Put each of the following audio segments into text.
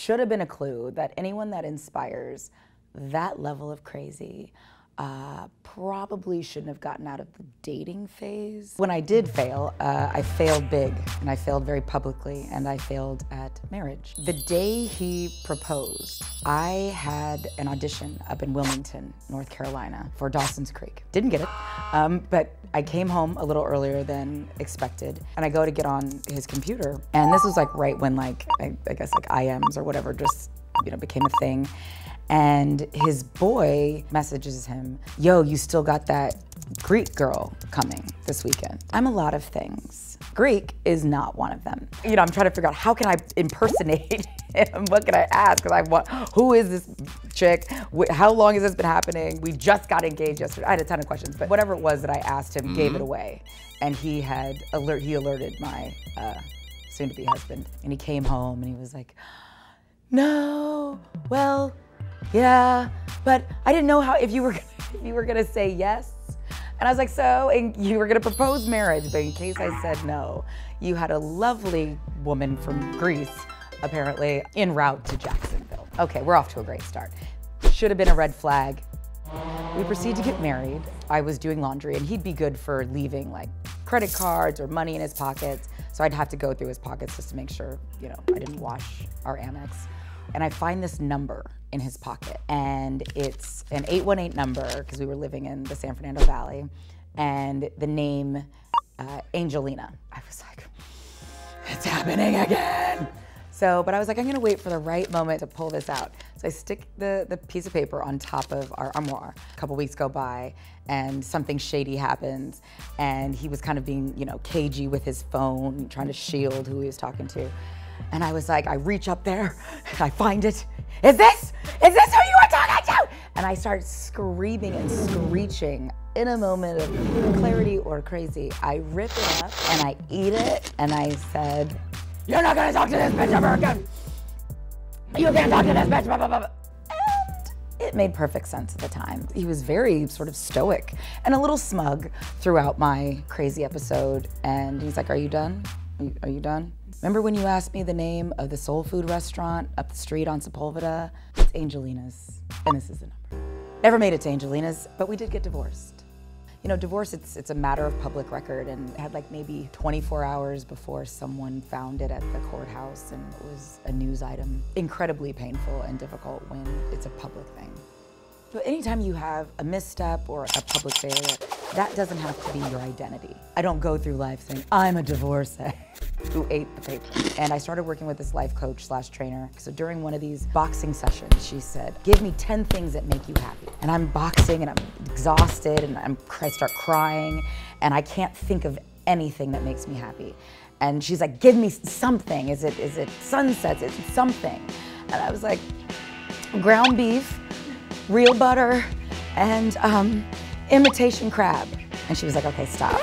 should have been a clue that anyone that inspires that level of crazy probably shouldn't have gotten out of the dating phase. When I did fail, I failed big, and I failed very publicly, and I failed at marriage. The day he proposed, I had an audition up in Wilmington, North Carolina for Dawson's Creek. Didn't get it, but I came home a little earlier than expected, and I go to get on his computer, and this was like right when I guess IMs or whatever just, became a thing. And his boy messages him, yo, you still got that Greek girl coming this weekend. I'm a lot of things. Greek is not one of them. I'm trying to figure out how can I impersonate him? What can I ask? Because who is this chick? How long has this been happening? We just got engaged yesterday. I had a ton of questions, but whatever it was that I asked him gave it away. And he alerted my soon-to-be husband. And he came home and he was like, no, well, yeah, but I didn't know if you were gonna say yes. And I was like, so, and you were gonna propose marriage, but in case I said no, you had a lovely woman from Greece, apparently, en route to Jacksonville. Okay, we're off to a great start. Should have been a red flag. We proceed to get married. I was doing laundry, and he'd be good for leaving like credit cards or money in his pockets. So I'd have to go through his pockets just to make sure, I didn't wash our Amex. And I find this number in his pocket, and it's an 818 number because we were living in the San Fernando Valley, and the name Angelina. I was like, it's happening again. But I was like, I'm gonna wait for the right moment to pull this out. So I stick the piece of paper on top of our armoire. A couple weeks go by, and something shady happens, and he was kind of being, cagey with his phone, trying to shield who he was talking to. And I was like, I reach up there, and I find it. Is this who you were talking to? And I start screaming and screeching in a moment of clarity or crazy. I rip it up and I eat it, and I said, you're not gonna talk to this bitch ever again. You can't talk to this bitch, blah, blah, blah. And it made perfect sense at the time. He was very sort of stoic and a little smug throughout my crazy episode. And he's like, are you done? Are you done? Remember when you asked me the name of the soul food restaurant up the street on Sepulveda? It's Angelina's, and this is the number. Never made it to Angelina's, but we did get divorced. Divorce, it's a matter of public record, and it had like maybe 24 hours before someone found it at the courthouse, and it was a news item. Incredibly painful and difficult when it's a public thing. So anytime you have a misstep or a public failure, that doesn't have to be your identity. I don't go through life saying, I'm a divorcee who ate the paper. And I started working with this life coach / trainer. So during one of these boxing sessions, she said, give me 10 things that make you happy. And I'm boxing and I'm exhausted and I start crying and I can't think of anything that makes me happy. And she's like, give me something. Is it sunsets? Is it something? And I was like, ground beef, real butter, and imitation crab. And she was like, okay, stop.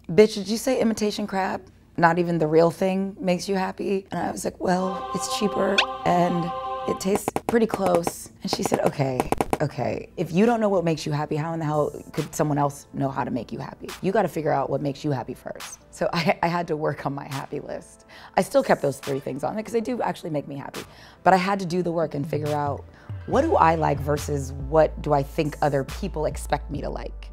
Bitch, did you say imitation crab? Not even the real thing makes you happy? And I was like, well, it's cheaper and it tastes pretty close. And she said, okay, if you don't know what makes you happy, how in the hell could someone else know how to make you happy? You gotta figure out what makes you happy first. So I had to work on my happy list. I still kept those 3 things on it because they do actually make me happy. But I had to do the work and figure out, what do I like versus what do I think other people expect me to like?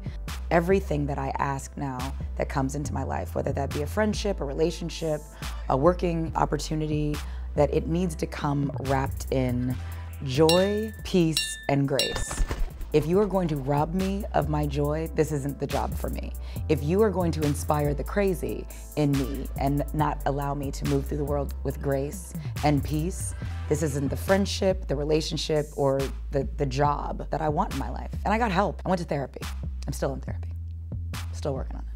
Everything that I ask now that comes into my life, whether that be a friendship, a relationship, a working opportunity, that it needs to come wrapped in joy, peace, and grace. If you are going to rob me of my joy, this isn't the job for me. If you are going to inspire the crazy in me and not allow me to move through the world with grace and peace, this isn't the friendship, the relationship, or the job that I want in my life. And I got help. I went to therapy. I'm still in therapy. Still working on it.